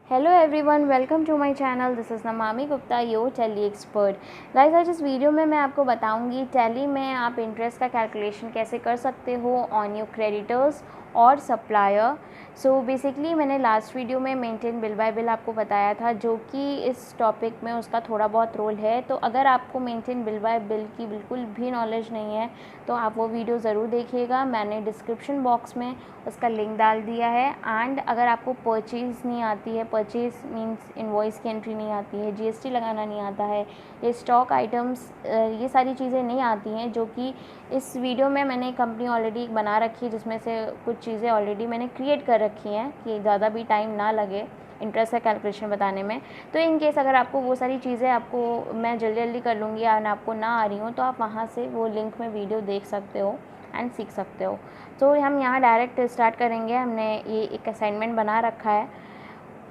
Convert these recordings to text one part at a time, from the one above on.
Hello everyone, welcome to my channel. This is Namami Gupta, your Tally expert. Guys, आज इस video में मैं आपको बताऊंगी टैली में आप इंटरेस्ट का कैलकुलेशन कैसे कर सकते हो ऑन योर क्रेडिटर्स और सप्लायर। सो बेसिकली मैंने लास्ट वीडियो में मेंटेन बिल बाय बिल आपको बताया था, जो कि इस टॉपिक में उसका थोड़ा बहुत रोल है। तो अगर आपको मेंटेन बिल बाय बिल की बिल्कुल भी नॉलेज नहीं है तो आप वो वीडियो ज़रूर देखिएगा। मैंने डिस्क्रिप्शन बॉक्स में उसका लिंक डाल दिया है। एंड अगर आपको परचेज़ नहीं आती है, परचेज़ मीन्स इनवॉइस की एंट्री नहीं आती है, जीएसटी लगाना नहीं आता है, ये स्टॉक आइटम्स, ये सारी चीज़ें नहीं आती हैं, जो कि इस वीडियो में मैंने कंपनी ऑलरेडी बना रखी है, जिसमें से कुछ चीज़ें ऑलरेडी मैंने क्रिएट कर रखी हैं कि ज़्यादा भी टाइम ना लगे इंटरेस्ट का कैलकुलेशन बताने में। तो इन केस अगर आपको वो सारी चीज़ें आपको मैं जल्दी जल्दी कर लूँगी या आपको ना आ रही हूँ, तो आप वहाँ से वो लिंक में वीडियो देख सकते हो एंड सीख सकते हो। तो हम यहाँ डायरेक्ट स्टार्ट करेंगे। हमने ये एक असाइनमेंट बना रखा है,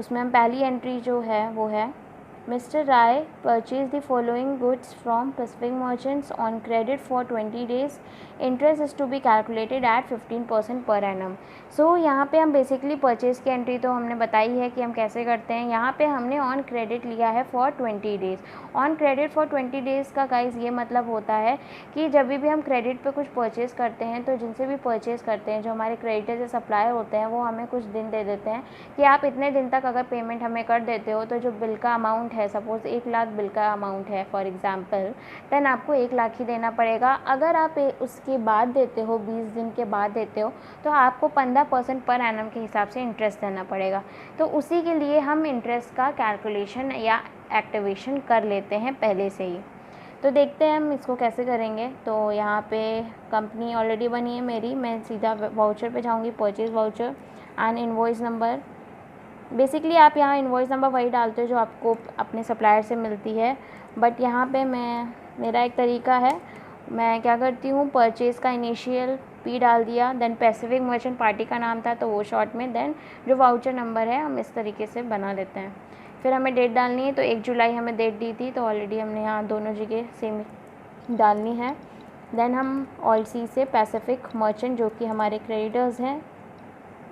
उसमें हम पहली एंट्री जो है वो है mister Rai purchase the following goods from Pacific merchants on credit for 20 days. Interest is to be calculated at 15% per annum. सो यहाँ पे हम बेसिकली परचेज़ की एंट्री तो हमने बताई है कि हम कैसे करते हैं। यहाँ पे हमने ऑन क्रेडिट लिया है for 20 days. On credit for 20 days का गाइस ये मतलब होता है कि जब भी हम क्रेडिट पे कुछ परचेज़ करते हैं, तो जिनसे भी परचेज़ करते हैं, जो हमारे क्रेडिटर या सप्लायर होते हैं, वो हमें कुछ दिन दे देते हैं कि आप इतने दिन तक अगर पेमेंट हमें कर देते हो, तो जो बिल का अमाउंट है, सपोज़ 1 लाख बिल का अमाउंट है फॉर एग्ज़ाम्पल, देन आपको 1 लाख ही देना पड़ेगा। अगर आप उसके बाद देते हो, 20 दिन के बाद देते हो, तो आपको 15% पर एनम के हिसाब से इंटरेस्ट देना पड़ेगा। तो उसी के लिए हम इंटरेस्ट का कैलकुलेशन या एक्टिवेशन कर लेते हैं पहले से ही। तो देखते हैं हम इसको कैसे करेंगे। तो यहाँ पे कंपनी ऑलरेडी बनी है मेरी, मैं सीधा वाउचर पे जाऊँगी, purchase voucher and invoice number. Basically आप यहाँ इनवॉइस नंबर वही डालते हो जो आपको अपने सप्लायर से मिलती है, बट यहाँ पे मेरा एक तरीका है। मैं क्या करती हूँ, परचेज़ का इनिशियल पी डाल दिया, देन पैसिफिक मर्चेंट पार्टी का नाम था तो वो शॉर्ट में, देन जो वाउचर नंबर है हम इस तरीके से बना लेते हैं। फिर हमें डेट डालनी है, तो 1 जुलाई हमें डेट दी थी, तो ऑलरेडी हमने यहाँ दोनों जगह सेम डालनी है। देन हम ऑल सी से पैसिफिक मर्चेंट, जो कि हमारे क्रेडिटर्स हैं,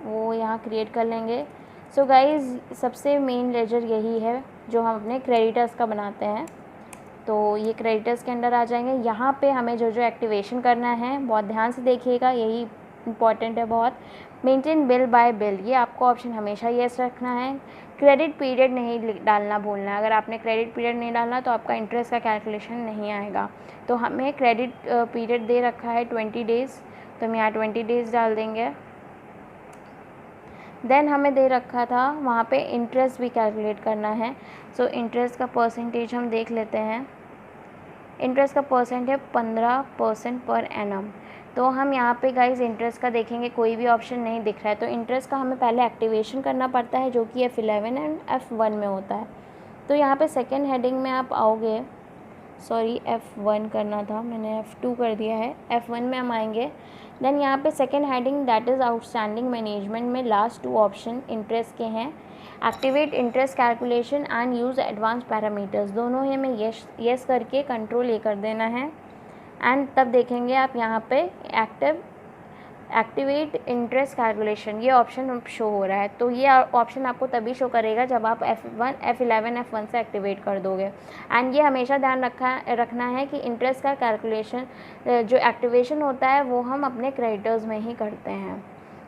वो यहाँ क्रिएट कर लेंगे। सो गाइज़, सबसे मेन लेजर यही है जो हम अपने क्रेडिटर्स का बनाते हैं। तो ये क्रेडिटर्स के अंडर आ जाएंगे। यहाँ पे हमें जो जो एक्टिवेशन करना है बहुत ध्यान से देखिएगा, यही इंपॉर्टेंट है बहुत। मेंटेन बिल बाय बिल, ये आपको ऑप्शन हमेशा येस रखना है। क्रेडिट पीरियड नहीं डालना भूलना है। अगर आपने क्रेडिट पीरियड नहीं डालना तो आपका इंटरेस्ट का कैलकुलेशन नहीं आएगा। तो हमें क्रेडिट पीरियड दे रखा है 20 डेज़, तो हम यहाँ 20 डेज़ डाल देंगे। देन हमें दे रखा था वहाँ पे इंटरेस्ट भी कैलकुलेट करना है। सो इंटरेस्ट का परसेंटेज हम देख लेते हैं। इंटरेस्ट का परसेंट है 15% पर एनम। तो हम यहाँ पे गाइस इंटरेस्ट का देखेंगे, कोई भी ऑप्शन नहीं दिख रहा है, तो इंटरेस्ट का हमें पहले एक्टिवेशन करना पड़ता है, जो कि F11 एंड F1 में होता है। तो यहाँ पे सेकेंड हेडिंग में आप आओगे, सॉरी F1 करना था, मैंने F2 कर दिया है, F1 में हम आएंगे। देन यहाँ पे second heading that is outstanding management में लास्ट 2 ऑप्शन इंटरेस्ट के हैं। Activate interest calculation and use advance parameters, दोनों ही हमें यस करके कंट्रोल ए कर देना है। एंड तब देखेंगे आप यहाँ पे एक्टिवेट इंटरेस्ट कैलकुलेशन, ये ऑप्शन शो हो रहा है। तो ये ऑप्शन आपको तभी शो करेगा जब आप F11 F1 से एक्टिवेट कर दोगे। एंड ये हमेशा ध्यान रखना है कि इंटरेस्ट का कैलकुलेशन जो एक्टिवेशन होता है वो हम अपने क्रेडिटर्स में ही करते हैं।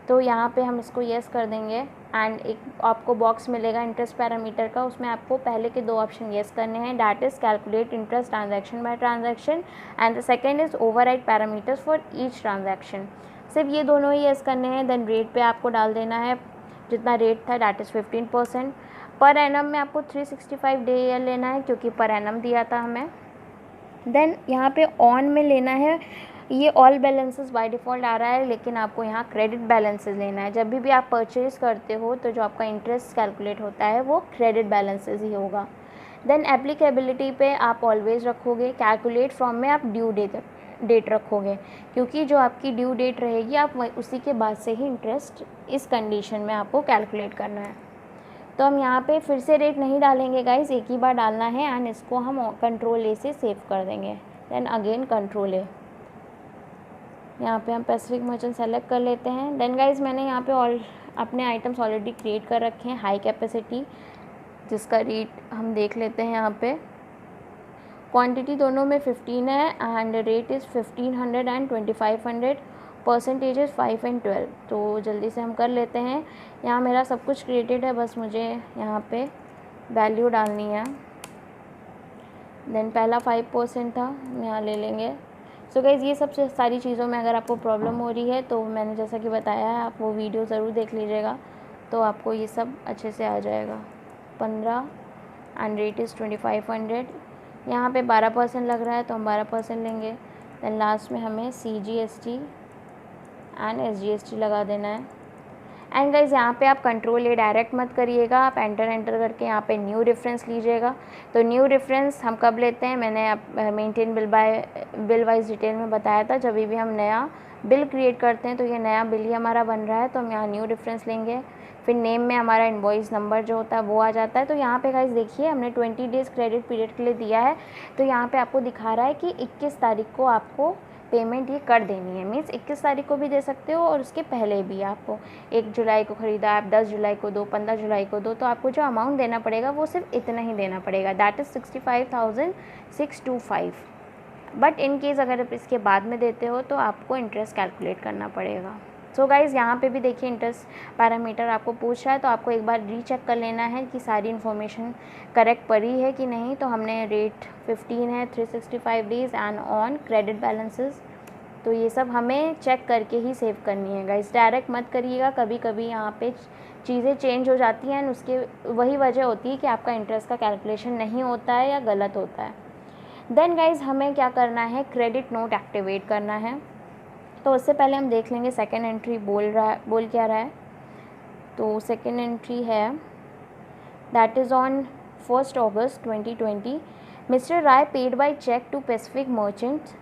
तो यहाँ पे हम इसको येस कर देंगे। एंड एक आपको बॉक्स मिलेगा इंटरेस्ट पैरामीटर का, उसमें आपको पहले के 2 ऑप्शन येस करने हैं, that is calculate interest transaction bye transaction and the second is override parameters for each transaction. सिर्फ ये दोनों ही येस करने हैं। देन रेट पे आपको डाल देना है जितना रेट था, डैट इज़ 15%। पर एनम में आपको 365 डे ईयर लेना है, क्योंकि पर एनम दिया था हमें। देन यहाँ पे ऑन में लेना है, ये ऑल बैलेंसेस बाय डिफ़ॉल्ट आ रहा है, लेकिन आपको यहाँ क्रेडिट बैलेंसेस लेना है। जब भी आप परचेज़ करते हो तो जो आपका इंटरेस्ट कैलकुलेट होता है वो क्रेडिट बैलेंसेस ही होगा। देन एप्लीकेबिलिटी पे आप ऑलवेज़ रखोगे, कैलकुलेट फ्रॉम में आप ड्यू डेट रखोगे, क्योंकि जो आपकी ड्यू डेट रहेगी आप उसी के बाद से ही इंटरेस्ट इस कंडीशन में आपको कैलकुलेट करना है। तो हम यहाँ पे फिर से रेट नहीं डालेंगे गाइस, एक ही बार डालना है एंड इसको हम कंट्रोल ए से सेव कर देंगे। Then again control A. यहाँ पे हम पैसिफिक मर्चेंट सेलेक्ट कर लेते हैं। देन गाइज मैंने यहाँ पे ऑल अपने आइटम्स ऑलरेडी क्रिएट कर रखे हैं हाई कैपेसिटी, जिसका रेट हम देख लेते हैं। यहाँ पे क्वांटिटी दोनों में 15 है and rate is 1500 and 2500, percentages 5 and 12। तो जल्दी से हम कर लेते हैं। यहाँ मेरा सब कुछ क्रिएटेड है, बस मुझे यहाँ पे वैल्यू डालनी है। देन पहला 5% था, यहाँ ले लेंगे। सो गाइज़ ये सब सारी चीज़ों में अगर आपको प्रॉब्लम हो रही है तो मैंने जैसा कि बताया है, आप वो वीडियो ज़रूर देख लीजिएगा, तो आपको ये सब अच्छे से आ जाएगा। 15 एंड रेट इज़ 2500। यहाँ पे 12% लग रहा है तो हम 12% लेंगे। देन लास्ट में हमें CGST एंड SGST लगा देना है। एंड गाइज यहाँ पे आप कंट्रोल ए डायरेक्ट मत करिएगा, आप एंटर करके यहाँ पे न्यू रेफरेंस लीजिएगा। तो न्यू रेफरेंस हम कब लेते हैं, मैंने मेंटेन बिल वाइज डिटेल में बताया था। जब भी हम नया बिल क्रिएट करते हैं तो ये नया बिल ही हमारा बन रहा है, तो हम यहाँ न्यू रेफरेंस लेंगे। फिर नेम में हमारा इनवॉइस नंबर जो होता है वो आ जाता है। तो यहाँ पे गाइज देखिए हमने 20 डेज़ क्रेडिट पीरियड के लिए दिया है, तो यहाँ पे आपको दिखा रहा है कि 21 तारीख को आपको पेमेंट ये कर देनी है। मीन्स 21 तारीख को भी दे सकते हो और उसके पहले भी। आपको 1 जुलाई को ख़रीदा, आप 10 जुलाई को दो, 15 जुलाई को दो, तो आपको जो अमाउंट देना पड़ेगा वो सिर्फ इतना ही देना पड़ेगा, that is 65,625। But in case अगर आप इसके बाद में देते हो तो आपको इंटरेस्ट कैलकुलेट करना पड़ेगा। सो गाइज़ यहाँ पे भी देखिए इंटरेस्ट पैरामीटर आपको पूछ रहा है, तो आपको एक बार रीचेक कर लेना है कि सारी इन्फॉर्मेशन करेक्ट पड़ी है कि नहीं। तो हमने रेट 15 है, 365 days and on credit balances, तो ये सब हमें चेक करके ही सेव करनी है गाइज़, डायरेक्ट मत करिएगा। कभी कभी यहाँ पे चीज़ें चेंज हो जाती हैं एंड उसके वही वजह होती है कि आपका इंटरेस्ट का कैलकुलेशन नहीं होता है या गलत होता है। देन गाइज़ हमें क्या करना है, क्रेडिट नोट एक्टिवेट करना है। तो उससे पहले हम देख लेंगे सेकेंड एंट्री बोल क्या रहा है। तो सेकेंड एंट्री है that is on 1 August 2020 mister Rai paid by cheque to Pacific merchants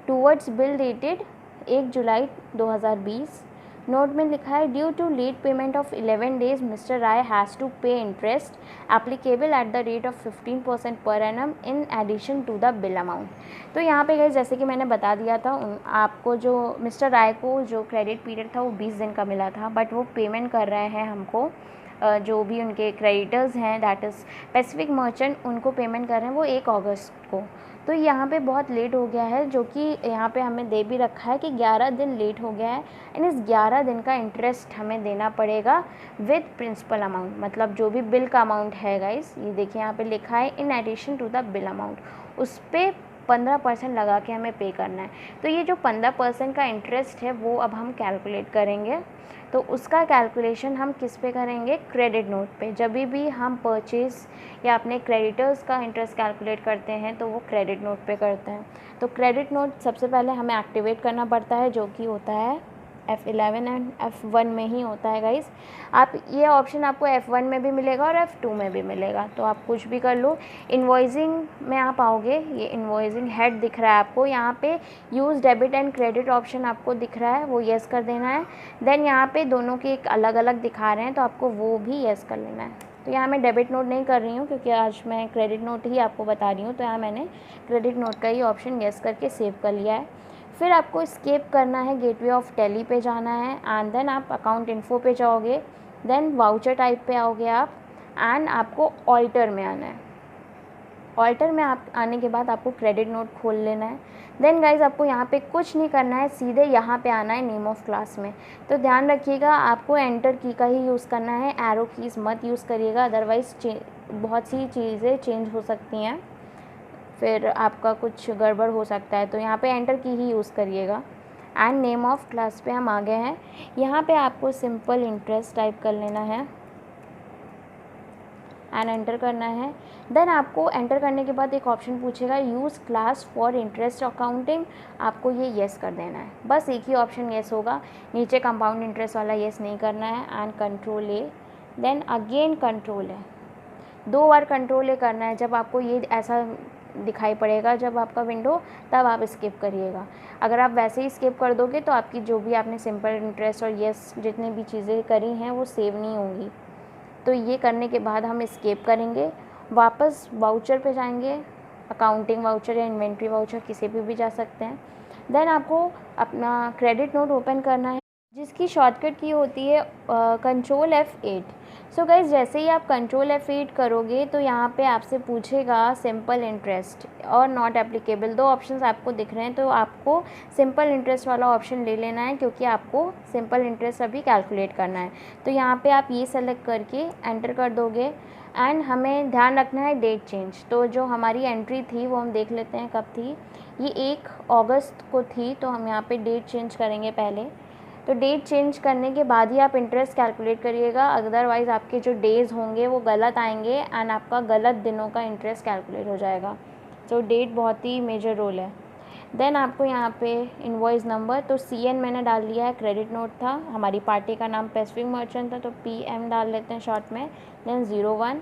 towards bill dated 1 July 2020। Note में लिखा है due to late payment of 11 days mister Rai has to pay interest applicable at the rate of 15% per annum in addition to the bill amount. तो यहाँ पे guys जैसे कि मैंने बता दिया था, आपको जो मिस्टर राय को जो क्रेडिट पीरियड था वो 20 दिन का मिला था, बट वो पेमेंट कर रहे हैं हमको जो भी उनके क्रेडिटर्स हैं दैट इज़ पैसिफिक मर्चेंट, उनको पेमेंट कर रहे हैं वो 1 अगस्त को। तो यहाँ पे बहुत लेट हो गया है, जो कि यहाँ पे हमें दे भी रखा है कि 11 दिन लेट हो गया है एंड इस 11 दिन का इंटरेस्ट हमें देना पड़ेगा विद प्रिंसिपल अमाउंट, मतलब जो भी बिल का अमाउंट है गाइस, ये देखिए यहाँ पे लिखा है in addition to the bill amount, उस पर 15% लगा के हमें पे करना है। तो ये जो 15% का इंटरेस्ट है वो अब हम कैलकुलेट करेंगे। तो उसका कैलकुलेशन हम किस पे करेंगे, क्रेडिट नोट पे। जब भी हम परचेज़ या अपने क्रेडिटर्स का इंटरेस्ट कैलकुलेट करते हैं तो वो क्रेडिट नोट पे करते हैं। तो क्रेडिट नोट सबसे पहले हमें एक्टिवेट करना पड़ता है, जो कि होता है F11 एंड F1 में ही होता है गाइस। आप ये ऑप्शन आपको F1 में भी मिलेगा और F2 में भी मिलेगा, तो आप कुछ भी कर लो। इन्वॉइसिंग में आप आओगे, ये इन्वॉइसिंग हेड दिख रहा है आपको, यहाँ पे use debit and credit option आपको दिख रहा है, वो येस कर देना है। देन यहाँ पे दोनों के एक अलग अलग दिखा रहे हैं तो आपको वो भी येस कर लेना है। तो यहाँ मैं डेबिट नोट नहीं कर रही हूँ क्योंकि आज मैं क्रेडिट नोट ही आपको बता रही हूँ, तो यहाँ मैंने क्रेडिट नोट का ही ऑप्शन येस करके सेव कर लिया है। फिर आपको स्केप करना है, गेटवे ऑफ टैली पे जाना है एंड देन आप अकाउंट इन्फो पे जाओगे, देन वाउचर टाइप पे आओगे आप एंड आपको ऑल्टर में आना है। ऑल्टर में आप आने के बाद आपको क्रेडिट नोट खोल लेना है। देन गाइज आपको यहाँ पे कुछ नहीं करना है, सीधे यहाँ पे आना है नेम ऑफ़ क्लास में। तो ध्यान रखिएगा आपको एंटर की का ही यूज़ करना है, एरो कीज़ मत यूज़ करिएगा, अदरवाइज़ बहुत सी चीज़ें चेंज हो सकती हैं, फिर आपका कुछ गड़बड़ हो सकता है। तो यहाँ पे एंटर की ही यूज़ करिएगा एंड नेम ऑफ़ क्लास पे हम आ गए हैं। यहाँ पे आपको सिंपल इंटरेस्ट टाइप कर लेना है एंड एंटर करना है। देन आपको एंटर करने के बाद एक ऑप्शन पूछेगा use class for interest accounting, आपको ये येस कर देना है, बस एक ही ऑप्शन येस होगा, नीचे कंपाउंड इंटरेस्ट वाला येस नहीं करना है। And control A, then again control A, 2 बार कंट्रोल ए करना है। जब आपको ये ऐसा दिखाई पड़ेगा जब आपका विंडो, तब आप स्किप करिएगा। अगर आप वैसे ही स्किप कर दोगे तो आपकी जो भी आपने सिंपल इंटरेस्ट और येस जितनी भी चीज़ें करी हैं वो सेव नहीं होंगी। तो ये करने के बाद हम स्किप करेंगे, वापस वाउचर पे जाएंगे, अकाउंटिंग वाउचर या इन्वेंट्री वाउचर किसी पे भी जा सकते हैं। देन आपको अपना क्रेडिट नोट ओपन करना है, जिसकी शॉर्टकट की होती है कंट्रोल F8। सो गाइज जैसे ही आप कंट्रोल F8 करोगे तो यहाँ पे आपसे पूछेगा सिंपल इंटरेस्ट और नॉट एप्लीकेबल, दो ऑप्शंस आपको दिख रहे हैं। तो आपको सिंपल इंटरेस्ट वाला ऑप्शन ले लेना है, क्योंकि आपको सिंपल इंटरेस्ट अभी कैलकुलेट करना है। तो यहाँ पे आप ये सेलेक्ट करके एंटर कर दोगे। एंड हमें ध्यान रखना है डेट चेंज। तो जो हमारी एंट्री थी वो हम देख लेते हैं कब थी, ये 1 अगस्त को थी। तो हम यहाँ पे डेट चेंज करेंगे पहले। तो डेट चेंज करने के बाद ही आप इंटरेस्ट कैलकुलेट करिएगा, अदरवाइज़ आपके जो डेज़ होंगे वो गलत आएंगे एंड आपका गलत दिनों का इंटरेस्ट कैलकुलेट हो जाएगा। तो डेट बहुत ही मेजर रोल है। देन आपको यहाँ पे इनवॉइस नंबर, तो CN मैंने डाल लिया है, क्रेडिट नोट था, हमारी पार्टी का नाम पैसिफिक मर्चेंट था तो PM डाल लेते हैं शॉर्ट में। देन 01।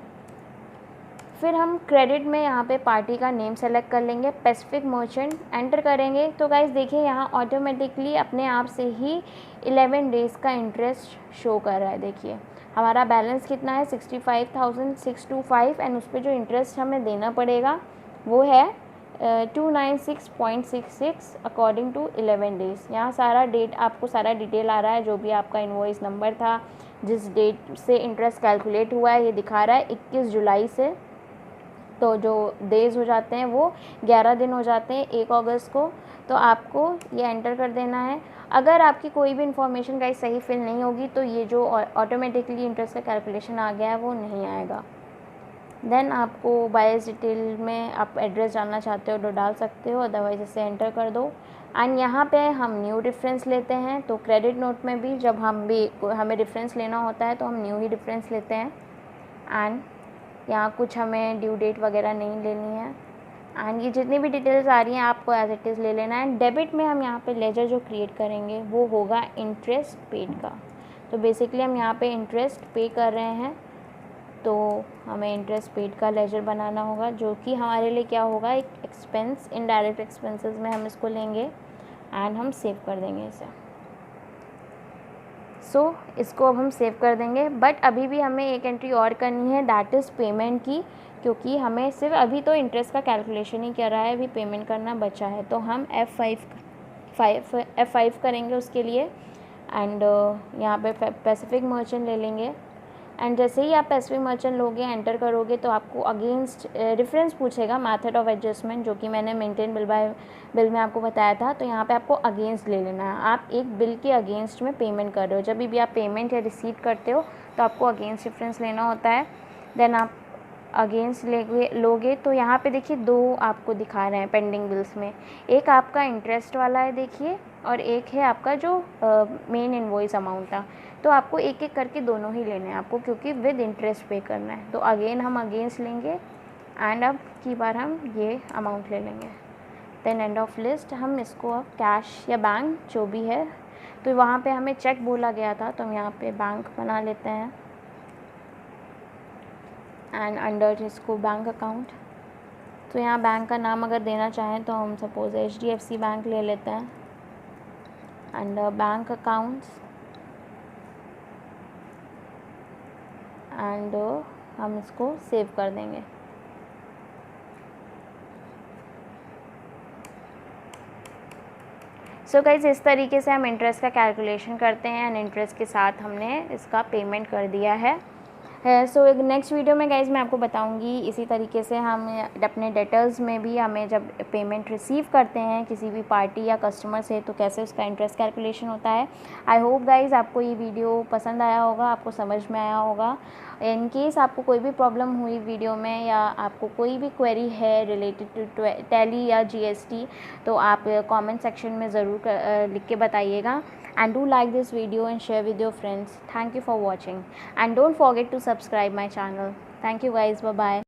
फिर हम क्रेडिट में यहाँ पे पार्टी का नेम सेलेक्ट कर लेंगे, पैसिफिक मर्चेंट, एंटर करेंगे। तो गाइस देखिए यहाँ ऑटोमेटिकली अपने आप से ही 11 डेज़ का इंटरेस्ट शो कर रहा है। देखिए हमारा बैलेंस कितना है 65,625 एंड उस पर जो इंटरेस्ट हमें देना पड़ेगा वो है 296.66 अकॉर्डिंग टू 11 डेज़। यहाँ सारा डेट आपको सारा डिटेल आ रहा है, जो भी आपका इनवॉइस नंबर था, जिस डेट से इंटरेस्ट कैलकुलेट हुआ है ये दिखा रहा है 21 जुलाई से। तो जो डेज़ हो जाते हैं वो 11 दिन हो जाते हैं 1 अगस्त को। तो आपको ये एंटर कर देना है। अगर आपकी कोई भी इन्फॉर्मेशन गाइस सही फिल नहीं होगी तो ये जो ऑटोमेटिकली इंटरेस्ट का कैलकुलेशन आ गया है वो नहीं आएगा। देन आपको बायर्स डिटेल में आप एड्रेस जानना चाहते हो तो डाल सकते हो, अदरवाइज इसे एंटर कर दो। एंड यहाँ पे हम न्यू रेफरेंस लेते हैं। तो क्रेडिट नोट में भी जब हमें रेफरेंस लेना होता है तो हम न्यू ही रेफरेंस लेते हैं। एंड यहाँ कुछ हमें ड्यू डेट वगैरह नहीं लेनी है। एंड ये जितनी भी डिटेल्स आ रही हैं आपको एज इट इज़ ले लेना है। डेबिट में हम यहाँ पे लेजर जो क्रिएट करेंगे वो होगा इंटरेस्ट पेड का। तो बेसिकली हम यहाँ पे इंटरेस्ट पे कर रहे हैं, तो हमें इंटरेस्ट पेड का लेजर बनाना होगा, जो कि हमारे लिए क्या होगा, एक एक्सपेंस, इनडायरेक्ट एक्सपेंसेस में हम इसको लेंगे एंड हम सेव कर देंगे इसे। सो इसको अब हम सेव कर देंगे। बट अभी भी हमें एक एंट्री और करनी है, दैट इज़ पेमेंट की, क्योंकि हमें सिर्फ अभी तो इंटरेस्ट का कैलकुलेशन ही कर रहा है, अभी पेमेंट करना बचा है। तो हम F5 करेंगे उसके लिए। एंड यहाँ पे पैसिफिक मर्चेंट ले लेंगे। एंड जैसे ही आप पैसिफिक मर्चेंट लोगे, एंटर करोगे, तो आपको अगेंस्ट रेफरेंस पूछेगा, मेथड ऑफ एडजस्टमेंट, जो कि मैंने मेंटेन बिल में आपको बताया था। तो यहाँ पे आपको अगेंस्ट ले लेना है। आप एक बिल के अगेंस्ट में पेमेंट कर रहे हो, जब भी आप पेमेंट या रिसीट करते हो तो आपको अगेंस्ट रेफरेंस लेना होता है। देन आप अगेंस्ट लोगे तो यहाँ पे देखिए 2 आपको दिखा रहे हैं पेंडिंग बिल्स में, एक आपका इंटरेस्ट वाला है देखिए, और एक है आपका जो मेन इनवॉइस अमाउंट था। तो आपको एक एक करके दोनों ही लेने हैं आपको, क्योंकि विद इंटरेस्ट पे करना है। तो अगेन हम अगेंस्ट लेंगे एंड अब की बार हम ये अमाउंट ले लेंगे। देन एंड ऑफ लिस्ट हम इसको अब कैश या बैंक जो भी है, तो वहाँ पे हमें चेक बोला गया था तो हम यहाँ पे बैंक बना लेते हैं। एंड अंडर इसको बैंक अकाउंट, तो यहाँ बैंक का नाम अगर देना चाहें तो हम सपोज HDFC बैंक ले लेते हैं। अंडर बैंक अकाउंट्स एंड हम इसको सेव कर देंगे। सो गाइज इस तरीके से हम इंटरेस्ट का कैलकुलेशन करते हैं एंड इंटरेस्ट के साथ हमने इसका पेमेंट कर दिया है। सो नेक्स्ट वीडियो में गाइज मैं आपको बताऊंगी इसी तरीके से हम अपने डेटर्स में भी हमें जब पेमेंट रिसीव करते हैं किसी भी पार्टी या कस्टमर से तो कैसे उसका इंटरेस्ट कैलकुलेशन होता है। आई होप गाइज आपको ये वीडियो पसंद आया होगा, आपको समझ में आया होगा। इन केस आपको कोई भी प्रॉब्लम हुई वीडियो में या आपको कोई भी क्वेरी है रिलेटेड टू टैली या GST, तो आप कमेंट सेक्शन में ज़रूर लिख के बताइएगा। And do like this video and share with your friends. Thank you for watching and don't forget to subscribe my channel. Thank you guys. Bye bye.